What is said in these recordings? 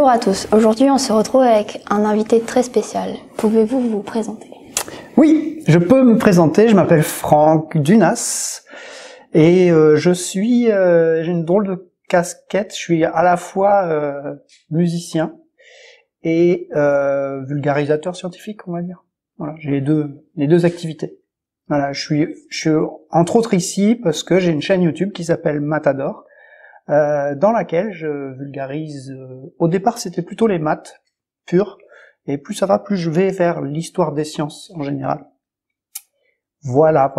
Bonjour à tous, aujourd'hui on se retrouve avec un invité très spécial. Pouvez-vous vous présenter? Oui, je peux me présenter, je m'appelle Franck Dunas et j'ai une drôle de casquette, je suis à la fois musicien et vulgarisateur scientifique, on va dire. Voilà, j'ai les deux activités. Voilà, je suis entre autres ici parce que j'ai une chaîne YouTube qui s'appelle Matador, dans laquelle je vulgarise. Au départ, c'était plutôt les maths pures, et plus ça va, plus je vais vers l'histoire des sciences en général. Voilà.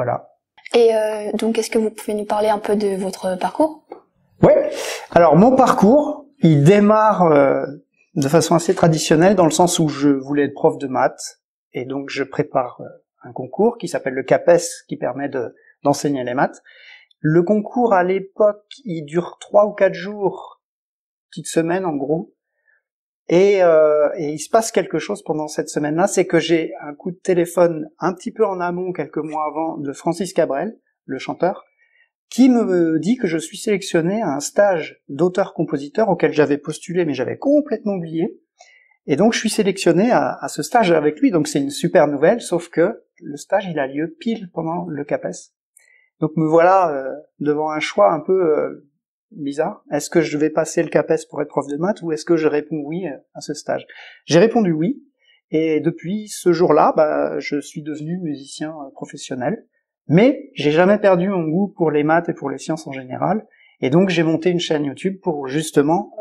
Et donc, est-ce que vous pouvez nous parler un peu de votre parcours? Ouais. Alors mon parcours, il démarre de façon assez traditionnelle, dans le sens où je voulais être prof de maths, et donc je prépare un concours qui s'appelle le CAPES, qui permet d'enseigner les maths. Le concours, à l'époque, il dure 3 ou 4 jours, petite semaine en gros, et il se passe quelque chose pendant cette semaine-là, c'est que j'ai un coup de téléphone un petit peu en amont, quelques mois avant, de Francis Cabrel, le chanteur, qui me dit que je suis sélectionné à un stage d'auteur-compositeur auquel j'avais postulé, mais j'avais complètement oublié. Et donc je suis sélectionné à ce stage avec lui, donc c'est une super nouvelle, sauf que le stage, il a lieu pile pendant le CAPES. Donc me voilà devant un choix un peu bizarre. Est-ce que je vais passer le CAPES pour être prof de maths, ou est-ce que je réponds oui à ce stage? J'ai répondu oui, et depuis ce jour-là, je suis devenu musicien professionnel. Mais j'ai jamais perdu mon goût pour les maths et pour les sciences en général, et donc j'ai monté une chaîne YouTube pour justement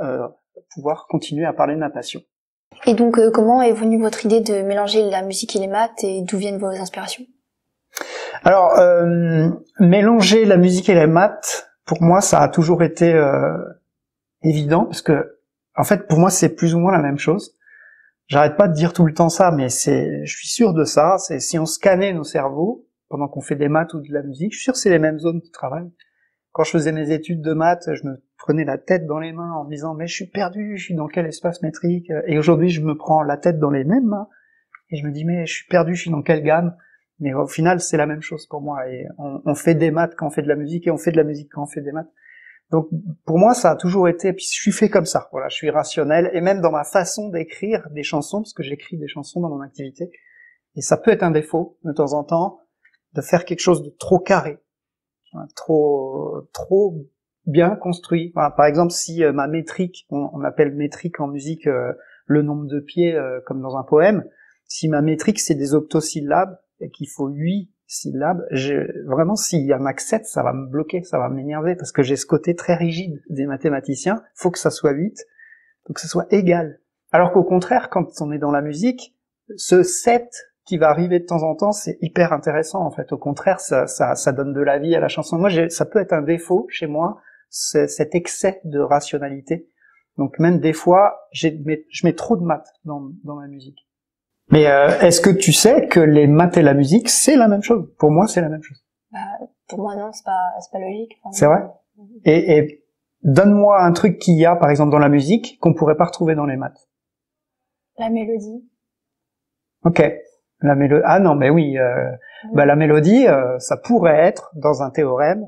pouvoir continuer à parler de ma passion. Et donc, comment est venue votre idée de mélanger la musique et les maths, et d'où viennent vos inspirations? Alors, mélanger la musique et les maths, pour moi, ça a toujours été évident, parce que, en fait, pour moi, c'est plus ou moins la même chose. J'arrête pas de dire tout le temps ça, mais je suis sûr de ça. C'est si on scannait nos cerveaux pendant qu'on fait des maths ou de la musique, je suis sûr que c'est les mêmes zones qui travaillent. Quand je faisais mes études de maths, je me prenais la tête dans les mains en me disant mais je suis perdu, je suis dans quel espace métrique? Et aujourd'hui, je me prends la tête dans les mêmes mains et je me dis mais je suis perdu, je suis dans quelle gamme? Mais au final, c'est la même chose pour moi. Et on fait des maths quand on fait de la musique, et on fait de la musique quand on fait des maths. Donc pour moi, ça a toujours été, et puis je suis fait comme ça. Voilà, je suis rationnel, et même dans ma façon d'écrire des chansons, parce que j'écris des chansons dans mon activité, et ça peut être un défaut de temps en temps de faire quelque chose de trop carré, trop bien construit. Enfin, par exemple, si ma métrique, on appelle métrique en musique le nombre de pieds comme dans un poème, si ma métrique c'est des octosyllabes et qu'il faut 8 syllabes, vraiment s'il y en a que 7, ça va me bloquer, ça va m'énerver, parce que j'ai ce côté très rigide des mathématiciens, faut que ça soit 8, faut que ça soit égal. Alors qu'au contraire, quand on est dans la musique, ce 7 qui va arriver de temps en temps, c'est hyper intéressant en fait. Au contraire, ça donne de la vie à la chanson. Moi, ça peut être un défaut chez moi, cet excès de rationalité. Donc même des fois, je mets trop de maths dans ma musique. Mais est-ce que tu sais que les maths et la musique, c'est la même chose? Pour moi, c'est la même chose. Pour moi, non, c'est pas logique. Enfin, c'est vrai? Et donne-moi un truc qu'il y a, par exemple, dans la musique, qu'on pourrait pas retrouver dans les maths. La mélodie. Ok. La mélodie. Ah non, mais oui. La mélodie, ça pourrait être dans un théorème.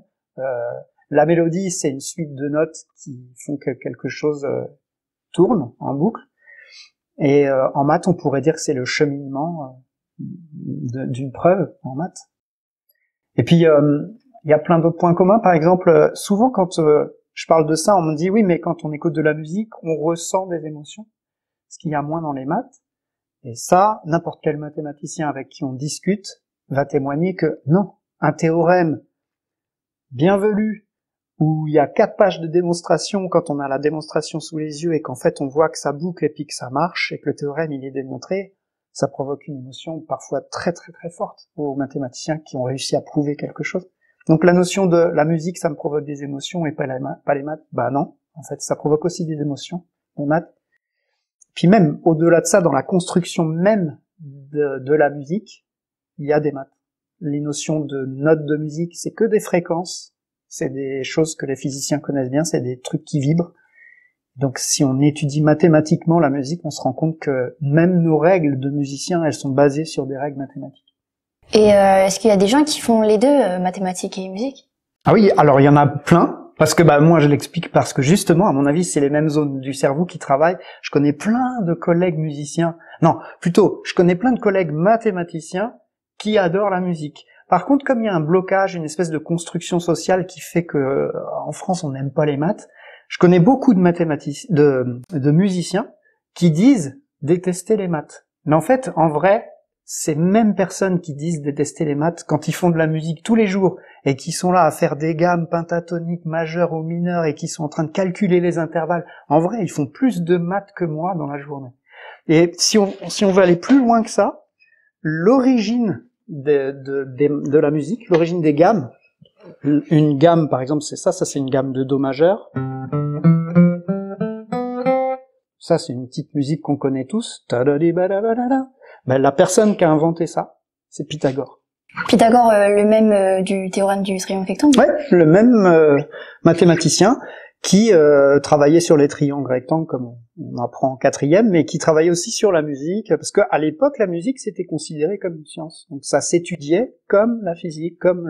La mélodie, c'est une suite de notes qui font que quelque chose tourne en boucle. Et en maths, on pourrait dire que c'est le cheminement d'une preuve en maths. Et puis, il y a plein d'autres points communs. Par exemple, souvent quand je parle de ça, on me dit oui, mais quand on écoute de la musique, on ressent des émotions, ce qu'il y a moins dans les maths. Et ça, n'importe quel mathématicien avec qui on discute va témoigner que non, un théorème bienvenu, où il y a 4 pages de démonstration, quand on a la démonstration sous les yeux et qu'en fait on voit que ça boucle et puis que ça marche et que le théorème il est démontré, ça provoque une émotion parfois très très très forte aux mathématiciens qui ont réussi à prouver quelque chose. Donc la notion de la musique, ça me provoque des émotions et pas les maths, bah non, en fait ça provoque aussi des émotions, les maths. Puis même au-delà de ça, dans la construction même de la musique, il y a des maths. Les notions de notes de musique, c'est que des fréquences. C'est des choses que les physiciens connaissent bien, c'est des trucs qui vibrent. Donc si on étudie mathématiquement la musique, on se rend compte que même nos règles de musiciens, elles sont basées sur des règles mathématiques. Et est-ce qu'il y a des gens qui font les deux, mathématiques et musique? Ah oui, alors il y en a plein. Parce que moi je l'explique parce que justement, à mon avis, c'est les mêmes zones du cerveau qui travaillent. Je connais plein de collègues musiciens. Non, plutôt, je connais plein de collègues mathématiciens qui adorent la musique. Par contre, comme il y a un blocage, une espèce de construction sociale qui fait que en France on n'aime pas les maths, je connais beaucoup de musiciens qui disent détester les maths. Mais en fait, en vrai, ces mêmes personnes qui disent détester les maths, quand ils font de la musique tous les jours et qui sont là à faire des gammes pentatoniques majeures ou mineures et qui sont en train de calculer les intervalles, en vrai, ils font plus de maths que moi dans la journée. Et si on veut aller plus loin que ça, l'origine de la musique, l'origine des gammes, une gamme par exemple, c'est ça c'est une gamme de do majeur. Ça, c'est une petite musique qu'on connaît tous. La personne qui a inventé ça, c'est Pythagore. Pythagore, le même du théorème du triangle rectangle. Ouais, le même mathématicien qui travaillait sur les triangles rectangles, comme on apprend en quatrième, mais qui travaillait aussi sur la musique, parce qu'à l'époque, la musique, c'était considéré comme une science. Donc ça s'étudiait comme la physique, comme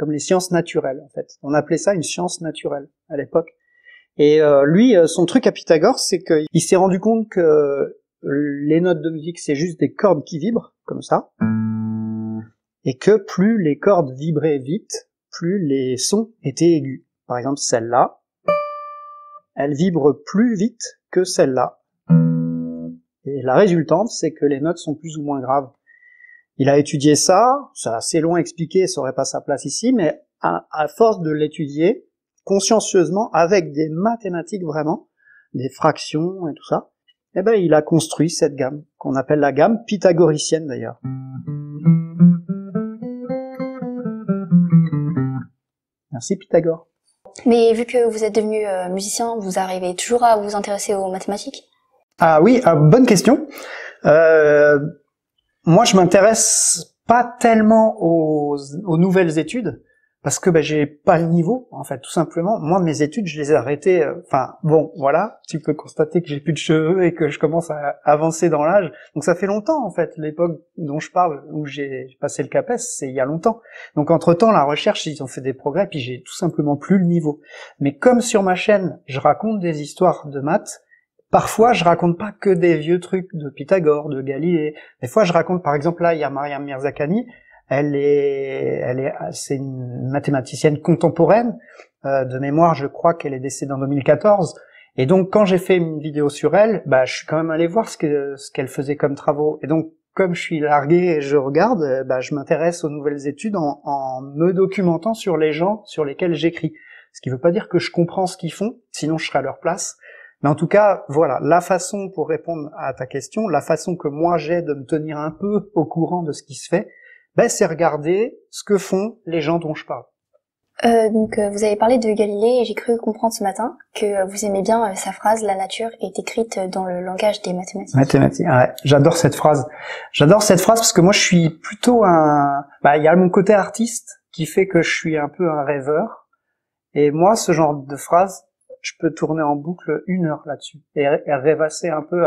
les sciences naturelles, en fait. On appelait ça une science naturelle, à l'époque. Et lui, son truc à Pythagore, c'est qu'il s'est rendu compte que les notes de musique, c'est juste des cordes qui vibrent, comme ça, et que plus les cordes vibraient vite, plus les sons étaient aigus. Par exemple, celle-là, elle vibre plus vite que celle-là. Et la résultante, c'est que les notes sont plus ou moins graves. Il a étudié ça, c'est assez long à expliquer, ça aurait pas sa place ici, mais à force de l'étudier, consciencieusement, avec des mathématiques vraiment, des fractions et tout ça, il a construit cette gamme, qu'on appelle la gamme pythagoricienne d'ailleurs. Merci Pythagore. Mais vu que vous êtes devenu musicien, vous arrivez toujours à vous intéresser aux mathématiques? Ah oui, bonne question. Moi, je m'intéresse pas tellement aux nouvelles études, parce que j'ai pas le niveau, en fait, tout simplement. Moi, mes études, je les ai arrêtées. Voilà, tu peux constater que j'ai plus de cheveux et que je commence à avancer dans l'âge. Donc ça fait longtemps, en fait, l'époque dont je parle, où j'ai passé le CAPES, c'est il y a longtemps. Donc entre-temps, la recherche, ils ont fait des progrès, puis j'ai tout simplement plus le niveau. Mais comme sur ma chaîne, je raconte des histoires de maths, parfois, je raconte pas que des vieux trucs de Pythagore, de Galilée. Des fois, je raconte, par exemple, là, il y a Mariam Mirzakhani. C'est une mathématicienne contemporaine. De mémoire, je crois qu'elle est décédée en 2014. Et donc, quand j'ai fait une vidéo sur elle, je suis quand même allé voir ce qu'elle faisait comme travaux. Et donc, comme je suis largué et je regarde, je m'intéresse aux nouvelles études en me documentant sur les gens sur lesquels j'écris. Ce qui veut pas dire que je comprends ce qu'ils font, sinon je serais à leur place. Mais en tout cas, voilà, la façon, pour répondre à ta question, la façon que moi j'ai de me tenir un peu au courant de ce qui se fait, c'est regarder ce que font les gens dont je parle. Vous avez parlé de Galilée et j'ai cru comprendre ce matin que vous aimez bien sa phrase « La nature est écrite dans le langage des mathématiques ». Mathématiques, ouais, j'adore cette phrase. J'adore cette phrase parce que moi je suis plutôt il y a mon côté artiste qui fait que je suis un peu un rêveur. Et moi, ce genre de phrase, je peux tourner en boucle 1 heure là-dessus et rêvasser un peu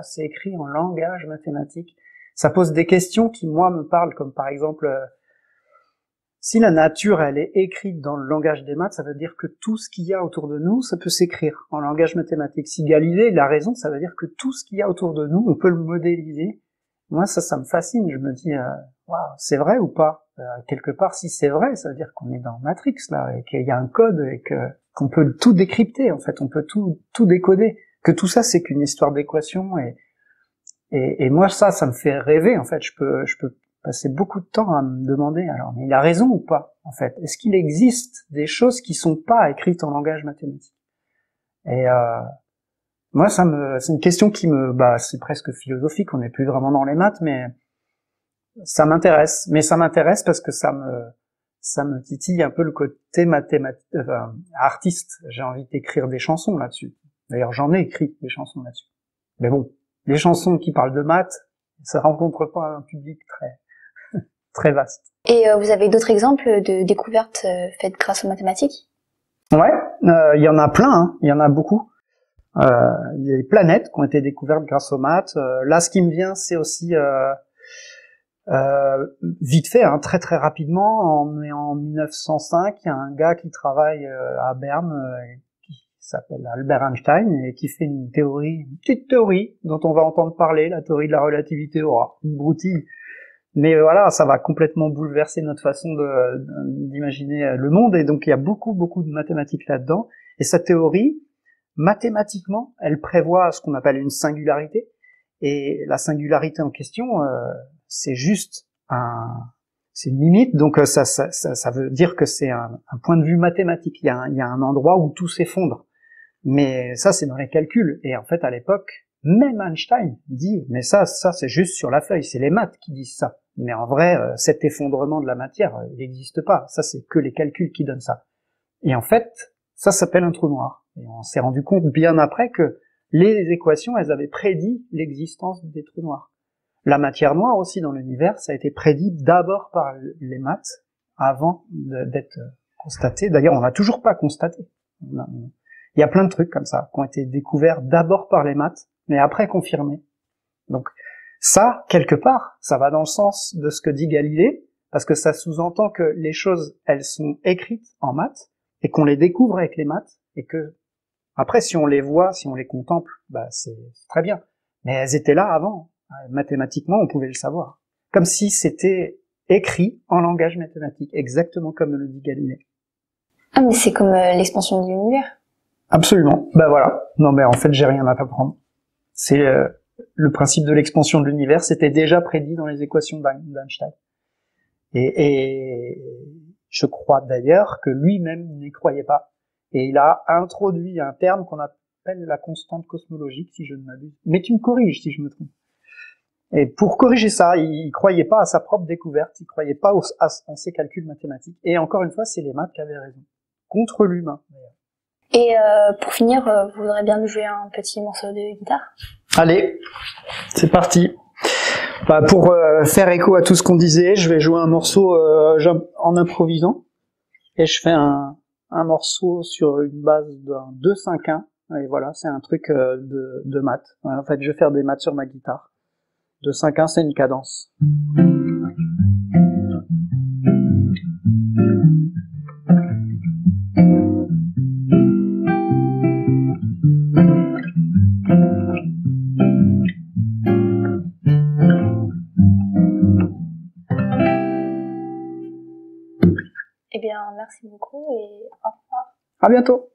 c'est écrit en langage mathématique. Ça pose des questions qui moi me parlent, comme par exemple si la nature elle est écrite dans le langage des maths, ça veut dire que tout ce qu'il y a autour de nous, ça peut s'écrire en langage mathématique. Si Galilée il a raison, ça veut dire que tout ce qu'il y a autour de nous, on peut le modéliser. Moi ça me fascine. Je me dis c'est vrai ou pas? Quelque part, si c'est vrai, ça veut dire qu'on est dans Matrix là et qu'il y a un code et qu'on peut tout décrypter, en fait, on peut tout décoder, que tout ça c'est qu'une histoire d'équations et moi ça me fait rêver, en fait. Je peux passer beaucoup de temps à me demander, alors, mais il a raison ou pas, en fait? Est-ce qu'il existe des choses qui sont pas écrites en langage mathématique? Et moi c'est une question qui c'est presque philosophique, on n'est plus vraiment dans les maths, mais ça m'intéresse. Mais ça m'intéresse parce que ça me titille un peu le côté artiste. J'ai envie d'écrire des chansons là-dessus. D'ailleurs, j'en ai écrit des chansons là-dessus. Mais bon, les chansons qui parlent de maths, ça rencontre pas un public très vaste. Et vous avez d'autres exemples de découvertes faites grâce aux mathématiques? Ouais, il y en a plein, hein. Il y en a beaucoup. Il y a des planètes qui ont été découvertes grâce aux maths. Là, ce qui me vient, c'est aussi Vite fait, hein, très très rapidement, en 1905, il y a un gars qui travaille à Berne, qui s'appelle Albert Einstein, et qui fait une petite théorie dont on va entendre parler, la théorie de la relativité aura, une broutille. Mais voilà, ça va complètement bouleverser notre façon d'imaginer le monde, et donc il y a beaucoup de mathématiques là-dedans. Et cette théorie, mathématiquement, elle prévoit ce qu'on appelle une singularité, et la singularité en question, c'est juste c'est une limite, donc ça veut dire que c'est un point de vue mathématique. Il y a un endroit où tout s'effondre. Mais ça, c'est dans les calculs. Et en fait, à l'époque, même Einstein dit, mais ça, c'est juste sur la feuille. C'est les maths qui disent ça. Mais en vrai, cet effondrement de la matière, il n'existe pas. Ça, c'est que les calculs qui donnent ça. Et en fait, ça s'appelle un trou noir. Et on s'est rendu compte bien après que les équations, elles avaient prédit l'existence des trous noirs. La matière noire aussi dans l'univers, ça a été prédit d'abord par les maths avant d'être constaté. D'ailleurs, on n'a toujours pas constaté. Il y a plein de trucs comme ça qui ont été découverts d'abord par les maths, mais après confirmés. Donc ça, quelque part, ça va dans le sens de ce que dit Galilée, parce que ça sous-entend que les choses, elles sont écrites en maths, et qu'on les découvre avec les maths, et que après, si on les voit, si on les contemple, bah c'est très bien. Mais elles étaient là avant. Mathématiquement, on pouvait le savoir. Comme si c'était écrit en langage mathématique, exactement comme le dit Galilée. Ah, mais c'est comme l'expansion de l'univers. Absolument. Ben voilà. Non, mais en fait, j'ai rien à t'apprendre. C'est le principe de l'expansion de l'univers, c'était déjà prédit dans les équations d'Einstein. Et je crois d'ailleurs que lui-même n'y croyait pas. Et il a introduit un terme qu'on appelle la constante cosmologique, si je ne m'abuse. Mais tu me corriges si je me trompe. Et pour corriger ça, il croyait pas à sa propre découverte, il croyait pas en ses calculs mathématiques. Et encore une fois, c'est les maths qui avaient raison. Contre l'humain, d'ailleurs. Et pour finir, vous voudrez bien nous jouer un petit morceau de guitare? Allez, c'est parti. Bah, pour faire écho à tout ce qu'on disait, je vais jouer un morceau en improvisant. Et je fais un morceau sur une base d'un 2-5-1. Et voilà, c'est un truc de maths. En fait, je vais faire des maths sur ma guitare. 2-5-1, c'est une cadence. Eh bien, merci beaucoup et au revoir. À bientôt.